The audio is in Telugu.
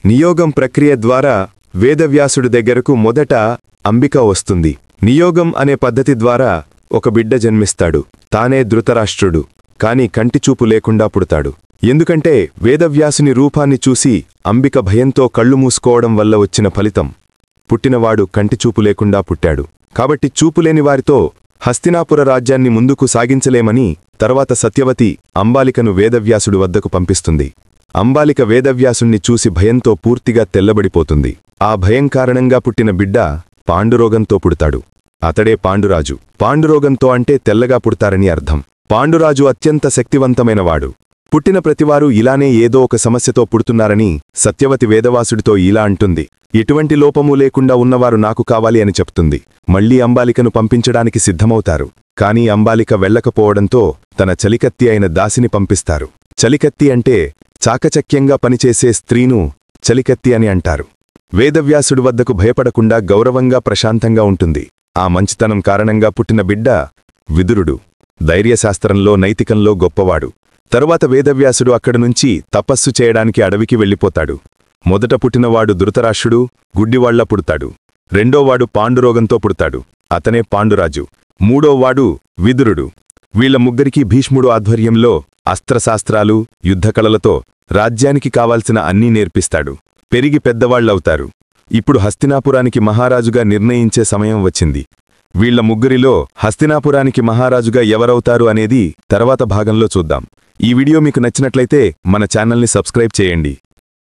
నియోగం ప్రక్రియ ద్వారా వేదవ్యాసుడి దగ్గరకు మొదట అంబిక వస్తుంది. నియోగం అనే పద్ధతి ద్వారా ఒక బిడ్డ జన్మిస్తాడు. తానే ధృతరాష్ట్రుడు. కాని కంటిచూపు లేకుండా పుడతాడు. ఎందుకంటే వేదవ్యాసుని రూపాన్ని చూసి అంబిక భయంతో కళ్ళు మూసుకోవడం వల్ల వచ్చిన ఫలితం. పుట్టినవాడు కంటిచూపు లేకుండా పుట్టాడు. కాబట్టి చూపులేని వారితో హస్తినాపుర రాజ్యాన్ని ముందుకు సాగించలేమని తర్వాత సత్యవతి అంబాలికను వేదవ్యాసుడి వద్దకు పంపిస్తుంది. అంబాలిక వేదవ్యాసుణ్ణి చూసి భయంతో పూర్తిగా తెల్లబడిపోతుంది. ఆ భయం కారణంగా పుట్టిన బిడ్డ పాండురోగంతో పుడతాడు. అతడే పాండురాజు. పాండురోగంతో అంటే తెల్లగా పుడతారని అర్థం. పాండురాజు అత్యంత శక్తివంతమైనవాడు. పుట్టిన ప్రతివారు ఇలానే ఏదో ఒక సమస్యతో పుడుతున్నారని సత్యవతి వేదవ్యాసుడితో ఇలా అంటుంది. ఎటువంటి లోపమూ లేకుండా ఉన్నవారు నాకు కావాలి అని చెప్తుంది. మళ్లీ అంబాలికను పంపించడానికి సిద్ధమవుతారు. కాని అంబాలిక వెళ్లకపోవడంతో తన చలికత్తి అయిన దాసిని పంపిస్తారు. చలికత్తి అంటే చాకచక్యంగా పనిచేసే స్త్రీను చలికత్తి అని అంటారు. వేదవ్యాసుడి వద్దకు భయపడకుండా గౌరవంగా ప్రశాంతంగా ఉంటుంది. ఆ మంచితనం కారణంగా పుట్టిన బిడ్డ విదురుడు. ధైర్యశాస్త్రంలో నైతికంలో గొప్పవాడు. తరువాత వేదవ్యాసుడు అక్కడినుంచి తపస్సు చేయడానికి అడవికి వెళ్ళిపోతాడు. మొదట పుట్టినవాడు ధృతరాష్ట్రుడు గుడ్డివాళ్ల పుడతాడు. రెండోవాడు పాండురోగంతో పుడతాడు. అతనే పాండురాజు. మూడోవాడు విదురుడు. వీళ్ల ముగ్గురికి భీష్ముడు ఆధ్వర్యంలో అస్త్రశాస్త్రాలు యుద్ధకళలతో రాజ్యానికి కావాల్సిన అన్నీ నేర్పిస్తాడు. పెరిగి పెద్దవాళ్లవుతారు. ఇప్పుడు హస్తినాపురానికి మహారాజుగా నిర్ణయించే సమయం వచ్చింది. వీళ్ల ముగ్గురిలో హస్తినాపురానికి మహారాజుగా ఎవరవుతారు అనేది తర్వాత భాగంలో చూద్దాం. ఈ వీడియో మీకు నచ్చినట్లయితే మన ఛానల్ని సబ్స్క్రైబ్ చేయండి.